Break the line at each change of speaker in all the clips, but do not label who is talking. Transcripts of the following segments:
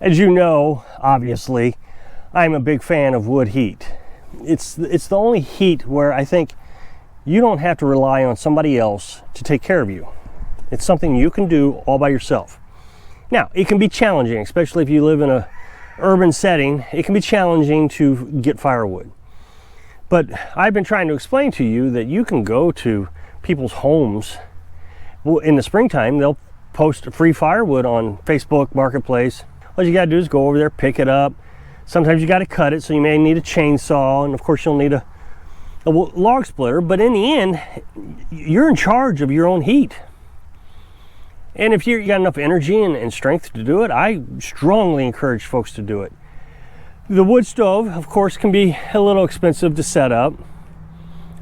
As you know, obviously, I'm a big fan of wood heat. It's the only heat where I think you don't have to rely on somebody else to take care of you. It's something you can do all by yourself. Now, it can be challenging, especially if you live in an urban setting. It can be challenging to get firewood. But I've been trying to explain to you that you can go to people's homes. Well, in the springtime, they'll post free firewood on Facebook Marketplace. All you gotta do is go over there, pick it up. Sometimes you gotta cut it, so you may need a chainsaw, and of course you'll need a log splitter, but in the end, you're in charge of your own heat. And if you got enough energy and strength to do it, I strongly encourage folks to do it. The wood stove, of course, can be a little expensive to set up.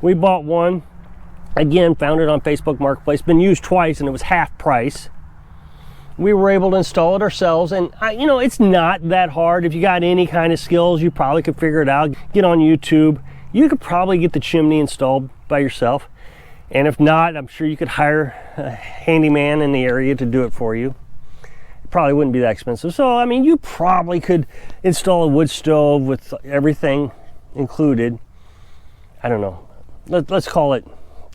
We bought one, again, found it on Facebook Marketplace, been used twice and it was half price. We were able to install it ourselves, and you know, it's not that hard. If you got any kind of skills, you probably could figure it out. Get on YouTube. You could probably get the chimney installed by yourself. And if not, I'm sure you could hire a handyman in the area to do it for you. It probably wouldn't be that expensive. So, I mean, you probably could install a wood stove with everything included. I don't know. Let's call it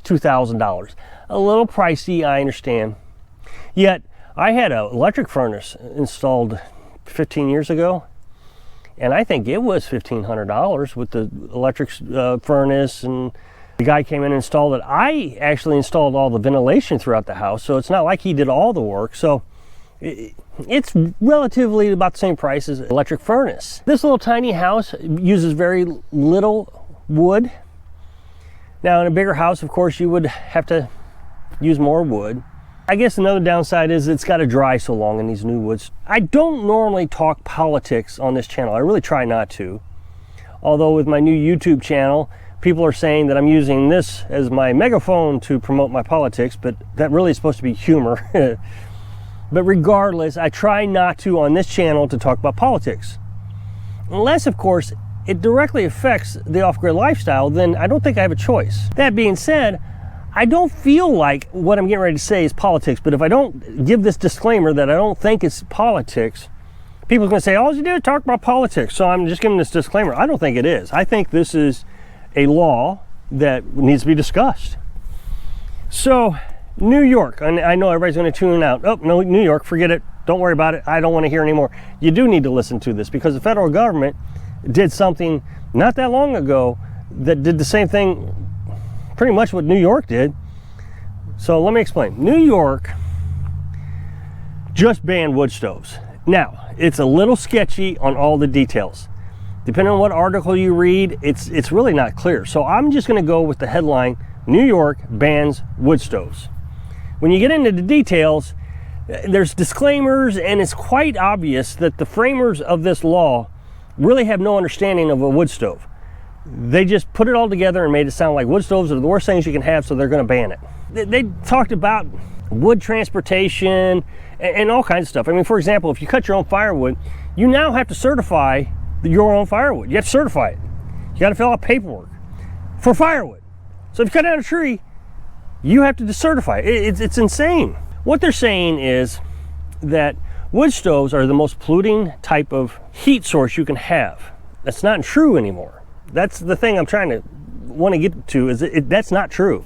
$2,000. A little pricey, I understand. Yet, I had an electric furnace installed 15 years ago, and I think it was $1,500 with the electric furnace, and the guy came in and installed it. I actually installed all the ventilation throughout the house, so it's not like he did all the work. So it's relatively about the same price as an electric furnace. This little tiny house uses very little wood. Now, in a bigger house, of course, you would have to use more wood. I guess another downside is it's got to dry so long in these new woods. I don't normally talk politics on this channel. I really try not to. Although with my new YouTube channel, people are saying that I'm using this as my megaphone to promote my politics, but that really is supposed to be humor. But regardless, I try not to on this channel to talk about politics. Unless, of course, it directly affects the off-grid lifestyle, then I don't think I have a choice. That being said, I don't feel like what I'm getting ready to say is politics, but if I don't give this disclaimer that I don't think it's politics, people are going to say, all you do is talk about politics. So I'm just giving this disclaimer. I don't think it is. I think this is a law that needs to be discussed. So, New York, and I know everybody's going to tune out. Oh, no, New York, forget it. Don't worry about it. I don't want to hear anymore. You do need to listen to this because the federal government did something not that long ago that did the same thing, pretty much what New York did. So let me explain. New York just banned wood stoves. Now, it's a little sketchy on all the details. Depending on what article you read, it's really not clear. So I'm just going to go with the headline, New York bans wood stoves. When you get into the details, there's disclaimers, and it's quite obvious that the framers of this law really have no understanding of a wood stove. They just put it all together and made it sound like wood stoves are the worst things you can have, so they're going to ban it. They talked about wood transportation and all kinds of stuff. I mean, for example, if you cut your own firewood, you now have to certify your own firewood. You have to certify it. You got to fill out paperwork for firewood. So if you cut down a tree, you have to decertify it. It's insane. What they're saying is that wood stoves are the most polluting type of heat source you can have. That's not true anymore. That's the thing I'm trying to want to get to, is that's not true.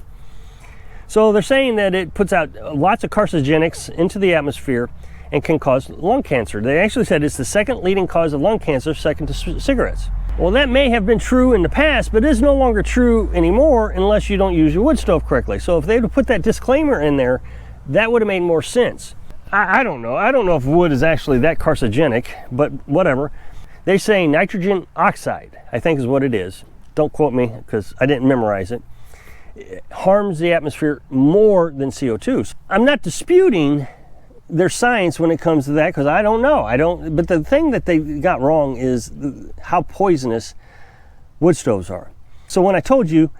So they're saying that it puts out lots of carcinogenics into the atmosphere and can cause lung cancer. They actually said it's the second leading cause of lung cancer, second to cigarettes. Well, that may have been true in the past, but it's no longer true anymore unless you don't use your wood stove correctly. So if they would put that disclaimer in there, that would have made more sense. I don't know. I don't know if wood is actually that carcinogenic, but whatever. They say nitrogen oxide, I think is what it is. Don't quote me because I didn't memorize it. It harms the atmosphere more than CO2. I'm not disputing their science when it comes to that because I don't know. But the thing that they got wrong is how poisonous wood stoves are. So when I told you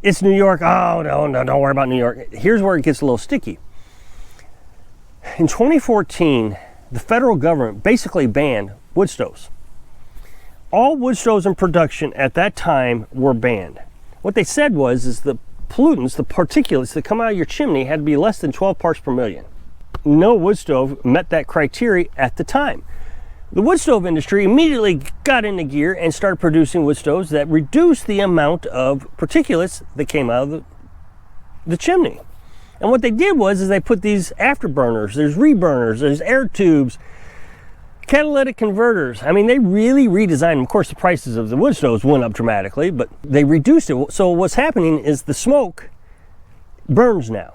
it's New York, oh no, don't worry about New York. Here's where it gets a little sticky. In 2014, the federal government basically banned wood stoves. All wood stoves in production at that time were banned. What they said is the pollutants, the particulates that come out of your chimney had to be less than 12 parts per million. No wood stove met that criteria at the time. The wood stove industry immediately got into gear and started producing wood stoves that reduced the amount of particulates that came out of the chimney. And what they did was they put these afterburners, there's reburners, there's air tubes, catalytic converters. I mean, they really redesigned them. Of course, the prices of the wood stoves went up dramatically, but they reduced it. So what's happening is the smoke burns now.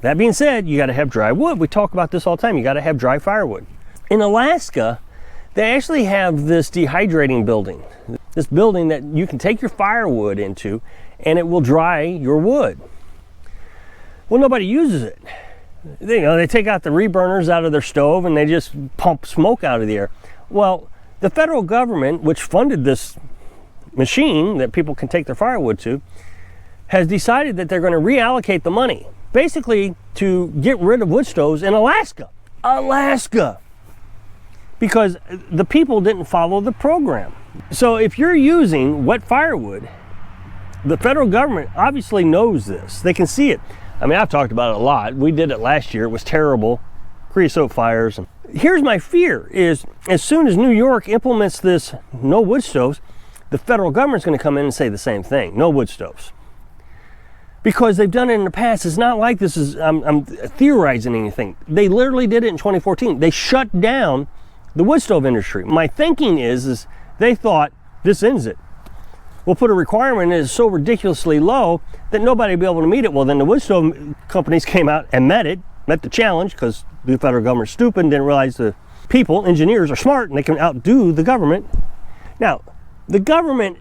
That being said, you got to have dry wood. We talk about this all the time. You got to have dry firewood. In Alaska, they actually have this dehydrating building. This building that you can take your firewood into and it will dry your wood. Well, nobody uses it. They take out the reburners out of their stove and they just pump smoke out of the air. Well, the federal government, which funded this machine that people can take their firewood to, has decided that they're going to reallocate the money, basically to get rid of wood stoves in Alaska. Because the people didn't follow the program. So if you're using wet firewood, the federal government obviously knows this. They can see it. I mean, I've talked about it a lot. We did it last year. It was terrible. Creosote fires. Here's my fear is as soon as New York implements this no wood stoves, the federal government's going to come in and say the same thing. No wood stoves. Because they've done it in the past. It's not like this is, I'm theorizing anything. They literally did it in 2014. They shut down the wood stove industry. My thinking is they thought this ends it. We'll put a requirement that is so ridiculously low that nobody will be able to meet it. Well, then the wood stove companies came out and met the challenge, because the federal government's stupid and didn't realize the people, engineers, are smart and they can outdo the government. Now, the government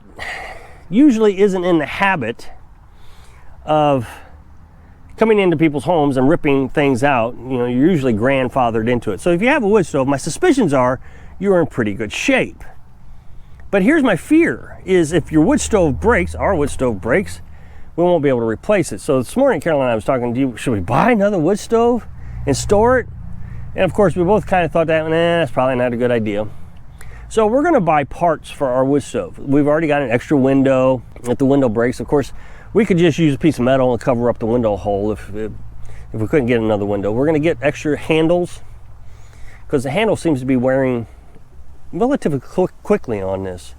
usually isn't in the habit of coming into people's homes and ripping things out. You're usually grandfathered into it. So if you have a wood stove, my suspicions are you're in pretty good shape. But here's my fear is if your wood stove breaks, our wood stove breaks, we won't be able to replace it. So this morning, Carolyn and I was talking to you, should we buy another wood stove and store it? And of course, we both kind of thought that, that's probably not a good idea. So we're gonna buy parts for our wood stove. We've already got an extra window. If the window breaks, of course, we could just use a piece of metal and cover up the window hole if we couldn't get another window. We're gonna get extra handles because the handle seems to be wearing relatively quickly on this.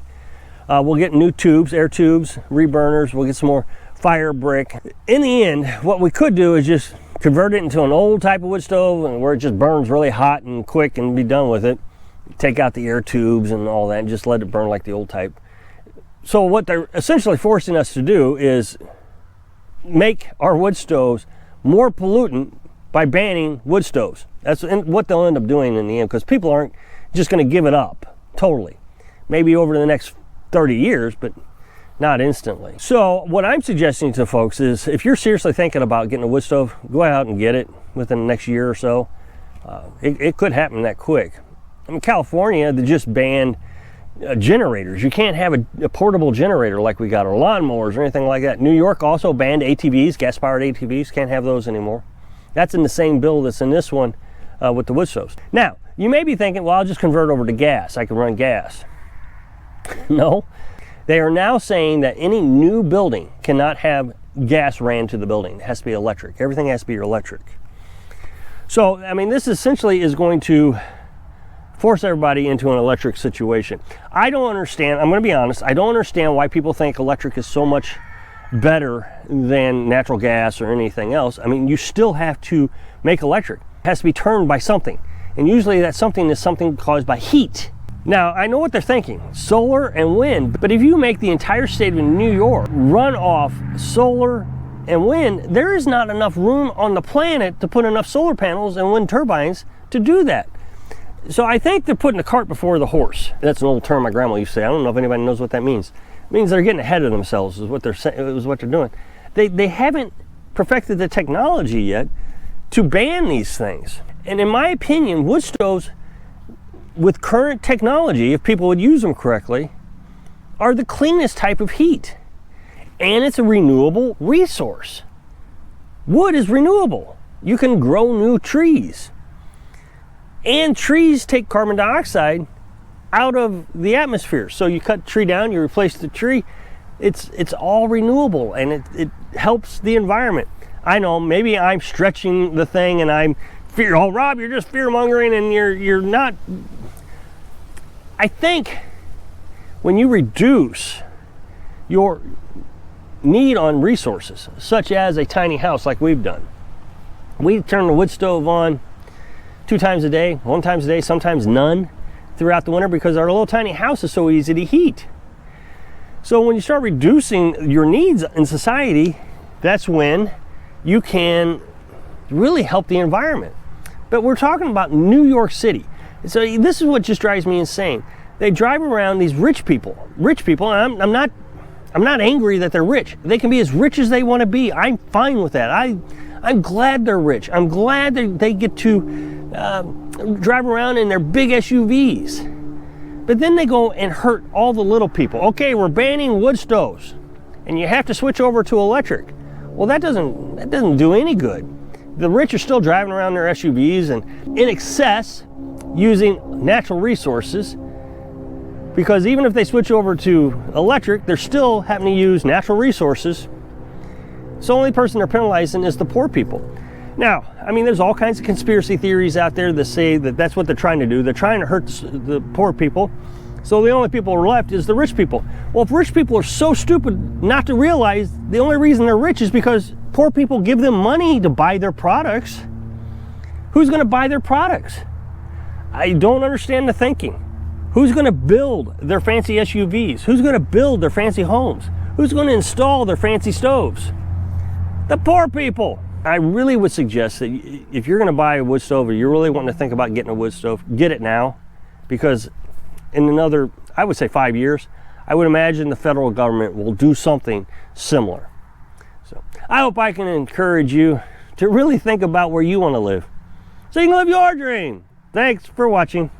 We'll get new tubes, air tubes, reburners. We'll get some more fire brick. In the end, what we could do is just convert it into an old type of wood stove and where it just burns really hot and quick and be done with it. Take out the air tubes and all that and just let it burn like the old type. So what they're essentially forcing us to do is make our wood stoves more pollutant by banning wood stoves. That's what they'll end up doing in the end, because people aren't just going to give it up totally. Maybe over the next 30 years, but not instantly. So what I'm suggesting to folks is if you're seriously thinking about getting a wood stove, go out and get it within the next year or so. It could happen that quick. In California, they just banned generators. You can't have a portable generator like we got, or lawnmowers or anything like that. New York also banned ATVs, gas-powered ATVs. Can't have those anymore. That's in the same bill that's in this one with the wood stoves. Now, you may be thinking, well, I'll just convert over to gas. I can run gas. No. They are now saying that any new building cannot have gas ran to the building. It has to be electric. Everything has to be electric. So, I mean, this essentially is going to force everybody into an electric situation. I don't understand, I'm going to be honest, I don't understand why people think electric is so much better than natural gas or anything else. I mean, you still have to make electric. It has to be turned by something. And usually that something is something caused by heat. Now, I know what they're thinking, solar and wind, but if you make the entire state of New York run off solar and wind, there is not enough room on the planet to put enough solar panels and wind turbines to do that. So I think they're putting the cart before the horse. That's an old term my grandma used to say. I don't know if anybody knows what that means. It means they're getting ahead of themselves is what they're saying, is what they're doing. They haven't perfected the technology yet to ban these things. And in my opinion, wood stoves with current technology, if people would use them correctly, are the cleanest type of heat. And it's a renewable resource. Wood is renewable. You can grow new trees. And trees take carbon dioxide out of the atmosphere. So you cut the tree down, you replace the tree, it's all renewable, and it helps the environment. I know maybe I'm stretching the thing and I'm Rob, you're just fear mongering and you're not I think when you reduce your need on resources, such as a tiny house like we've done, we turn the wood stove on 2 times a day, 1 time a day, sometimes none throughout the winter because our little tiny house is so easy to heat. So when you start reducing your needs in society, that's when you can really help the environment. But we're talking about New York City. So this is what just drives me insane. They drive around, these rich people, and I'm not angry that they're rich. They can be as rich as they want to be. I'm fine with that. I'm glad they're rich. I'm glad they get to drive around in their big SUVs. But then they go and hurt all the little people. Okay, we're banning wood stoves, and you have to switch over to electric. Well, that doesn't do any good. The rich are still driving around their SUVs and in excess using natural resources, because even if they switch over to electric, they're still having to use natural resources. So the only person they're penalizing is the poor people. Now, I mean, there's all kinds of conspiracy theories out there that say that that's what they're trying to do. They're trying to hurt the poor people. So the only people left is the rich people. Well, if rich people are so stupid not to realize the only reason they're rich is because poor people give them money to buy their products, who's going to buy their products? I don't understand the thinking. Who's going to build their fancy SUVs? Who's going to build their fancy homes? Who's going to install their fancy stoves? The poor people. I really would suggest that if you're going to buy a wood stove, or you're really wanting to think about getting a wood stove, get it now, because in another, I would say 5 years, I would imagine the federal government will do something similar. So I hope I can encourage you to really think about where you want to live, so you can live your dream. Thanks for watching.